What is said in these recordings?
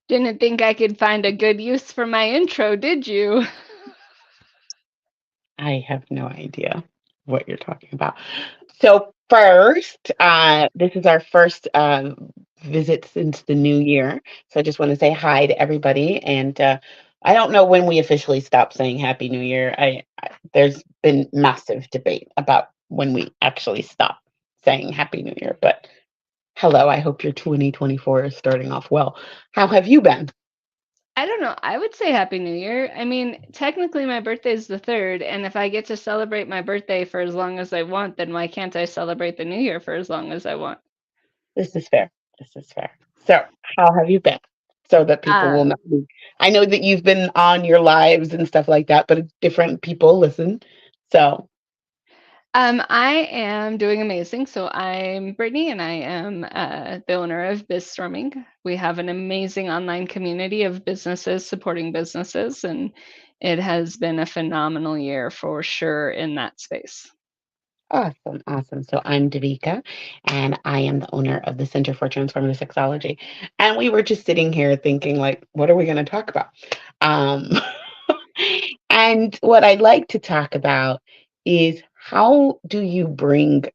Didn't think I could find a good use for my intro, did you? I have no idea what you're talking about. So first, this is our first visit since the new year. So I just want to say hi to everybody. And I don't know when we officially stop saying Happy New Year. There's been massive debate about when we actually stop saying Happy New Year. But hello, I hope your 2024 is starting off well. How have you been? I don't know. I would say Happy New Year. I mean, technically my birthday is the 3rd, and if I get to celebrate my birthday for as long as I want, then why can't I celebrate the New Year for as long as I want? This is fair. This is fair. So, how have you been? So that people will know. Um, I know that you've been on your lives and stuff like that, but different people listen. So, I am doing amazing. So I'm Brittany, and I am the owner of Biz Storming. We have an amazing online community of businesses supporting businesses, and it has been a phenomenal year for sure in that space. awesome, awesome. So, I'm DeVika, and I am the owner of the Center for Transformative Sexology. And we were just sitting here thinking, like, what are we going to talk about? Um, and what I'd like to talk about is how do you bring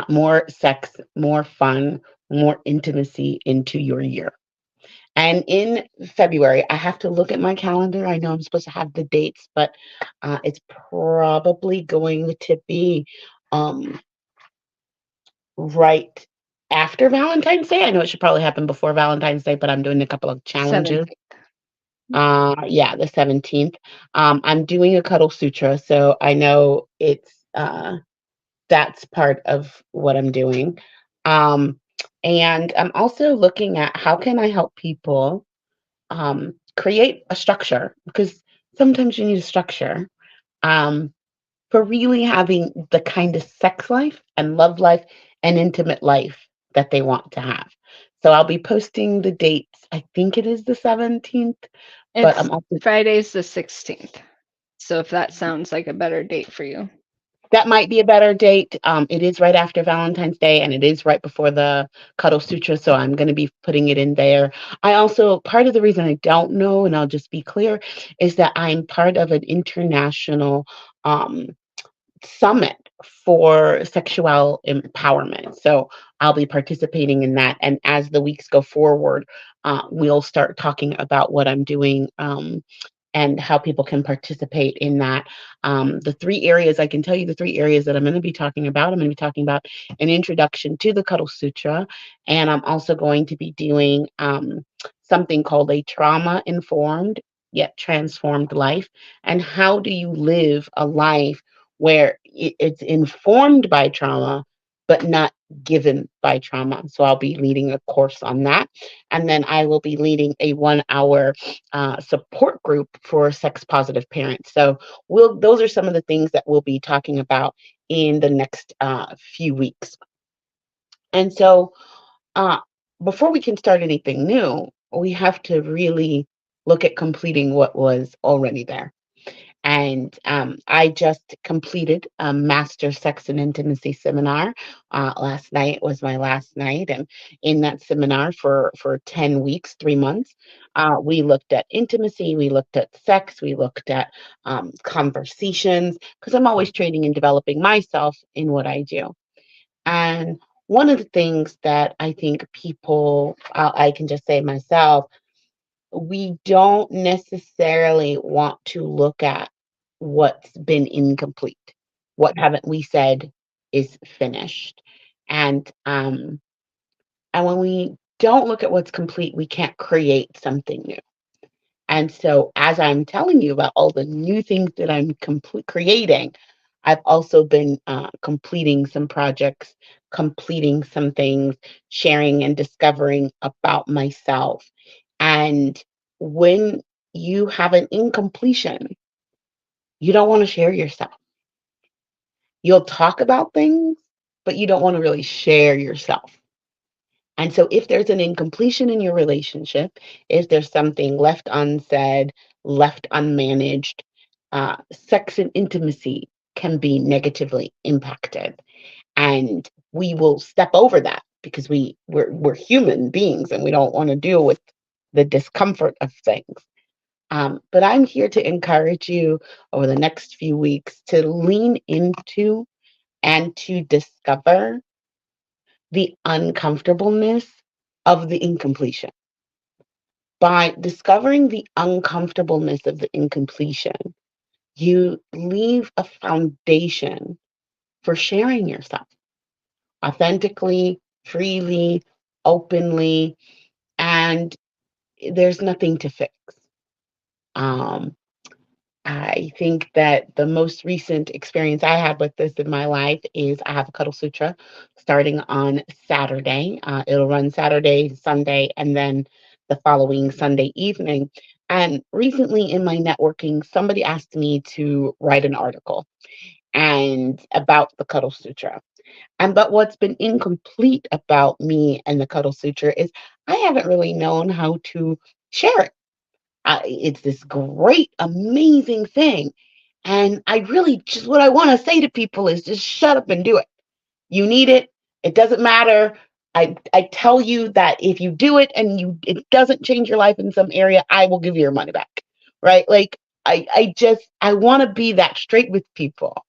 more sex, more fun, more intimacy into your year. And in February, I have to look at my calendar. I know I'm supposed to have the dates, but it's probably going to be um, right after Valentine's Day. I know it should probably happen before Valentine's Day, but I'm doing a couple of challenges. 17th. Yeah, the 17th. I'm doing a cuddle sutra, so I know that's part of what I'm doing. Um, and I'm also looking at how can I help people create a structure because sometimes you need a structure um, for really having the kind of sex life and love life and intimate life that they want to have. So I'll be posting the dates. I think it is the 17th, but It's I'm also Friday's the 16th. So if that sounds like a better date for you. that might be a better date. It is right after Valentine's Day and it is right before the Cuddle Sutra, so I'm going to be putting it in there. I also, part of the reason I don't know, and I'll just be clear, is that I'm part of an international um, summit for sexual empowerment. So I'll be participating in that. And as the weeks go forward, we'll start talking about what I'm doing. And how people can participate in that. The three areas, I can tell you the three areas that I'm going to be talking about. I'm going to be talking about an introduction to the Cuddle Sutra, and I'm also going to be doing something called a trauma informed yet transformed life. And how do you live a life where it's informed by trauma, but not given by trauma? So I'll be leading a course on that. And then I will be leading a 1 hour support group for sex positive parents. So those are some of the things that we'll be talking about in the next few weeks. And so uh, before we can start anything new, we have to really look at completing what was already there. And I just completed a master sex and intimacy seminar. Last night was my last night. And in that seminar for 10 weeks, 3 months, we looked at intimacy, we looked at sex, we looked at conversations, because I'm always training and developing myself in what I do. And one of the things that I think people, I can just say myself, we don't necessarily want to look at what's been incomplete. What haven't we said is finished? And and when we don't look at what's complete, we can't create something new. And so as I'm telling you about all the new things that I'm creating, I've also been completing some projects, completing some things, sharing and discovering about myself. And when you have an incompletion, you don't want to share yourself. You'll talk about things, but you don't want to really share yourself. And so, if there's an incompletion in your relationship, if there's something left unsaid, left unmanaged, sex and intimacy can be negatively impacted. And we will step over that because we're human beings and we don't want to deal with the discomfort of things. But I'm here to encourage you over the next few weeks to lean into and to discover the uncomfortableness of the incompletion. By discovering the uncomfortableness of the incompletion, you leave a foundation for sharing yourself authentically, freely, openly, and there's nothing to fix. Um, I think that the most recent experience I had with this in my life is I have a Cuddle Sutra starting on Saturday. It'll run Saturday, Sunday, and then the following Sunday evening. And recently in my networking, somebody asked me to write an article and about the Cuddle Sutra. And but what's been incomplete about me and the Cuddle Sutra is I haven't really known how to share it. It's this great, amazing thing. And I really just what I want to say to people is just shut up and do it. You need it. It doesn't matter. I tell you that if you do it and it doesn't change your life in some area, I will give you your money back. Right? Like I want to be that straight with people,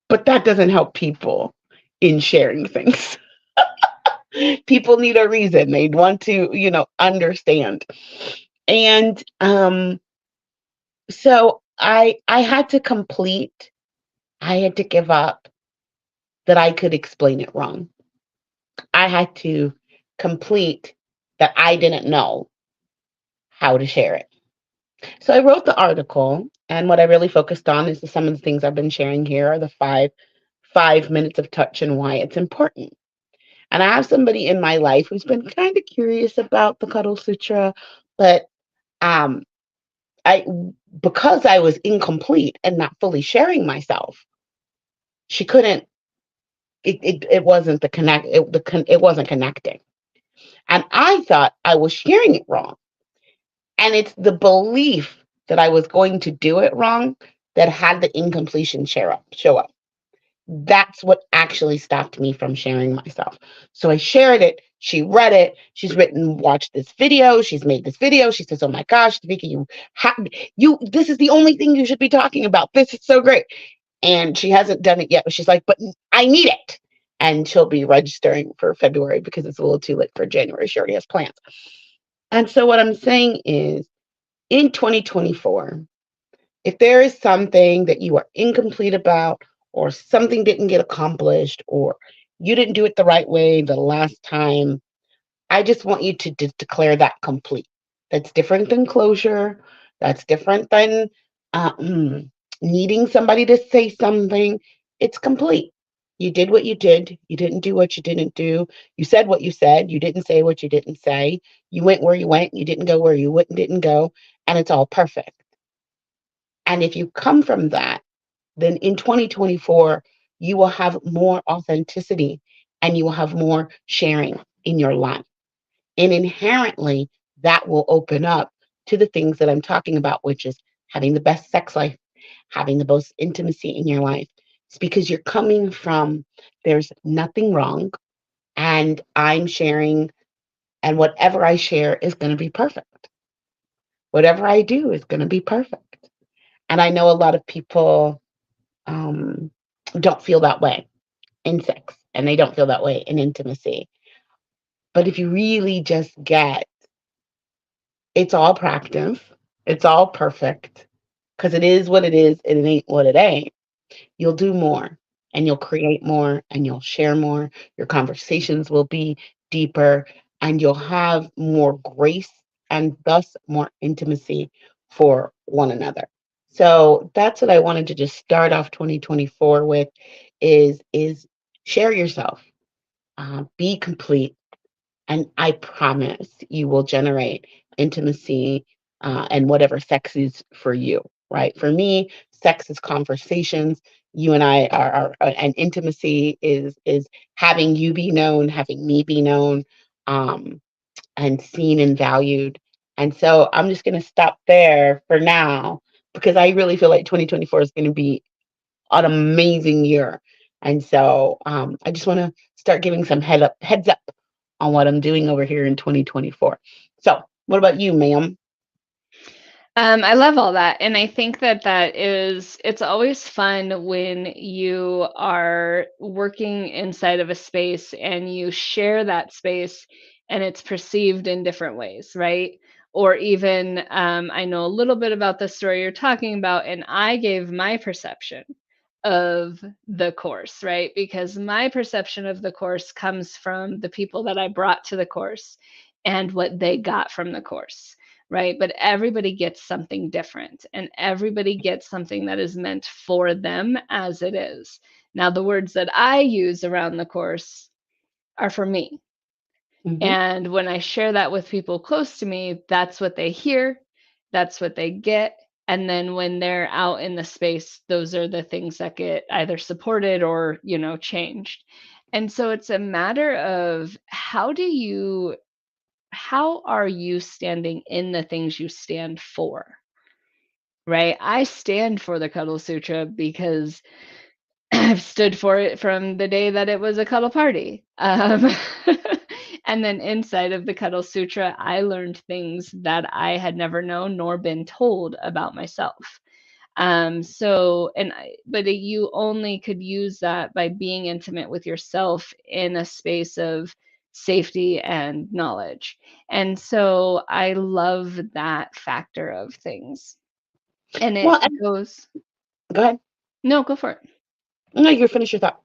but that doesn't help people in sharing things. People need a reason. They want to, understand. And so I had to complete, I had to give up that I could explain it wrong. I had to complete that I didn't know how to share it. So I wrote the article, and what I really focused on is some of the things I've been sharing here are the five minutes of touch and why it's important. And I have somebody in my life who's been kind of curious about the Cuddle Sutra, but um, I because I was incomplete and not fully sharing myself, she couldn't. It wasn't the connect. It wasn't connecting, and I thought I was sharing it wrong. And it's the belief that I was going to do it wrong that had the incompletion show up. That's what actually stopped me from sharing myself. So I shared it. She read it. She's written, watch this video. She's made this video. She says, "Oh my gosh, DeVika, this is the only thing you should be talking about. This is so great." And she hasn't done it yet, but she's like, "But I need it." And she'll be registering for February because it's a little too late for January. She already has plans. And so what I'm saying is in 2024, if there is something that you are incomplete about, or something didn't get accomplished, or you didn't do it the right way the last time, I just want you to declare that complete. That's different than closure. That's different than uh, mm, needing somebody to say something. It's complete. You did what you did. You didn't do what you didn't do. You said what you said. You didn't say what you didn't say. You went where you went. You didn't go where you wouldn't didn't go. And it's all perfect. And if you come from that, then in 2024, you will have more authenticity and you will have more sharing in your life. And inherently, that will open up to the things that I'm talking about, which is having the best sex life, having the most intimacy in your life. It's because you're coming from there's nothing wrong, and I'm sharing, and whatever I share is going to be perfect. Whatever I do is going to be perfect. And I know a lot of people um, don't feel that way in sex, and they don't feel that way in intimacy. But if you really just get it's all practice, it's all perfect, because it is what it is, and it ain't what it ain't. You'll do more, and you'll create more, and you'll share more. Your conversations will be deeper, and you'll have more grace and thus more intimacy for one another. So that's what I wanted to just start off 2024 with is share yourself, be complete, and I promise you will generate intimacy and whatever sex is for you, right? For me, sex is conversations. You and I and intimacy is having you be known, having me be known, um, and seen and valued. And so I'm just going to stop there for now because I really feel like 2024 is going to be an amazing year. And so I just want to start giving some heads up on what I'm doing over here in 2024. So What about you, ma'am? I love all that. And I think that it's always fun when you are working inside of a space and you share that space and it's perceived in different ways, right? Or even, I know a little bit about the story you're talking about, and I gave my perception of the course, right? Because my perception of the course comes from the people that I brought to the course and what they got from the course, right? But everybody gets something different and everybody gets something that is meant for them as it is. Now, the words that I use around the course are for me. Hmm. And when I share that with people close to me, that's what they hear, that's what they get. And then when they're out in the space, those are the things that get either supported or, changed. And so it's a matter of how are you standing in the things you stand for, right? I stand for the Cuddle Sutra because I've stood for it from the day that it was a cuddle party. And then inside of the Cuddle Sutra, I learned things that I had never known nor been told about myself. But you only could use that by being intimate with yourself in a space of safety and knowledge. And so I love that factor of things. And it Well, and, goes, go ahead. no, go for it. No, you finish your thought.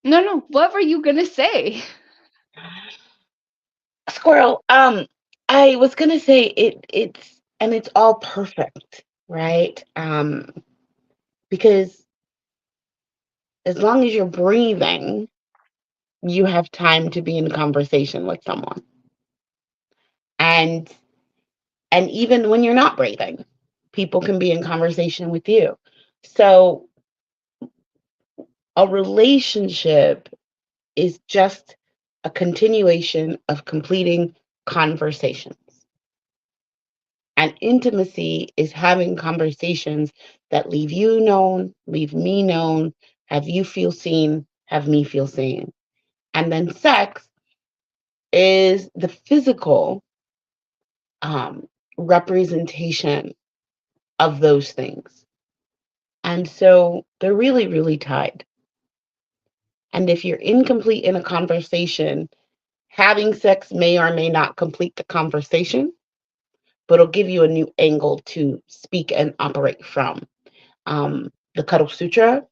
No, no, what were you gonna say? Squirrel. I was gonna say it's all perfect, right? Because as long as you're breathing, you have time to be in conversation with someone. And and even when you're not breathing, people can be in conversation with you. So a relationship is just a continuation of completing conversations. And intimacy is having conversations that leave you known, leave me known, have you feel seen, have me feel seen. And then sex is the physical um, representation of those things. And so they're really, really tied. And if you're incomplete in a conversation, having sex may or may not complete the conversation, but it'll give you a new angle to speak and operate from. The Cuddle Sutra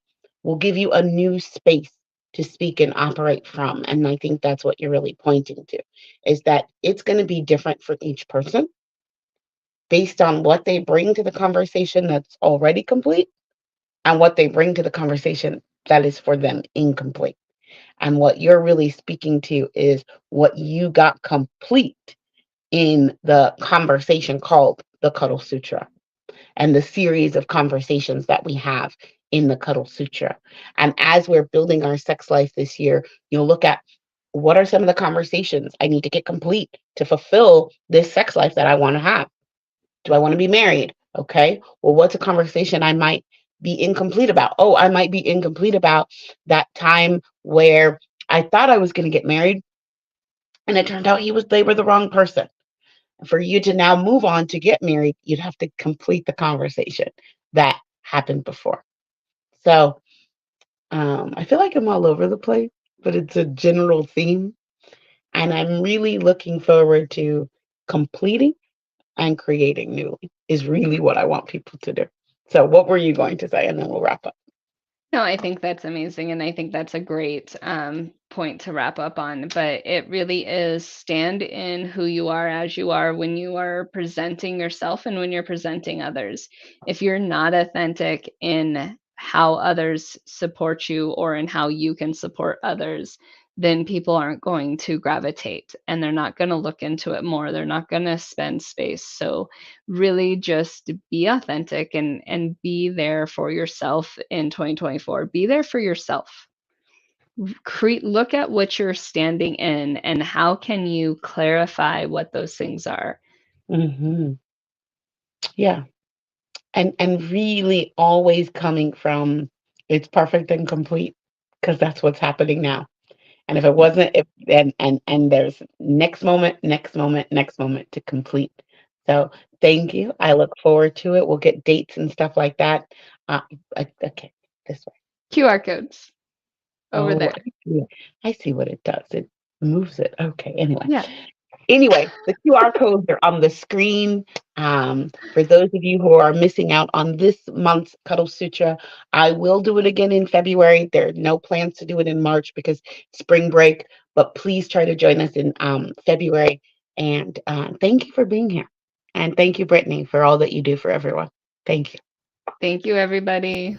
will give you a new space to speak and operate from. And I think that's what you're really pointing to, is that it's going to be different for each person based on what they bring to the conversation that's already complete and what they bring to the conversation that is for them incomplete. And what you're really speaking to is what you got complete in the conversation called the Cuddle Sutra and the series of conversations that we have in the Cuddle Sutra. And as we're building our sex life this year, you'll look at what are some of the conversations I need to get complete to fulfill this sex life that I want to have. Do I want to be married? Okay. Well, what's a conversation I might be incomplete about? Oh, I might be incomplete about that time where I thought I was going to get married and it turned out they were the wrong person. For you to now move on to get married, you'd have to complete the conversation that happened before. So I feel like I'm all over the place, but it's a general theme. And I'm really looking forward to completing and creating newly, is really what I want people to do. So, what were you going to say? And then we'll wrap up. No, I think that's amazing, and I think that's a great, point to wrap up on, but it really is stand in who you are as you are when you are presenting yourself and when you're presenting others. If you're not authentic in how others support you or in how you can support others, then people aren't going to gravitate, and they're not gonna look into it more, they're not gonna spend space, so really just be authentic and be there for yourself in 2024. Be there for yourself. Look at what you're standing in and how can you clarify what those things are. Hmm. Yeah. And really always coming from it's perfect and complete because that's what's happening now. And if it wasn't, if and there's next moment to complete. So thank you. I look forward to it. We'll get dates and stuff like that. Uh, okay, this way. QR codes over Oh, there. I see what it does. It moves it. Okay. Anyway, Yeah. the QR codes are on the screen. For those of you who are missing out on this month's Cuddle Sutra, I will do it again in February. There are no plans to do it in March because spring break, but please try to join us in February. And thank you for being here. And thank you, Brittany, for all that you do for everyone. Thank you. Thank you, everybody.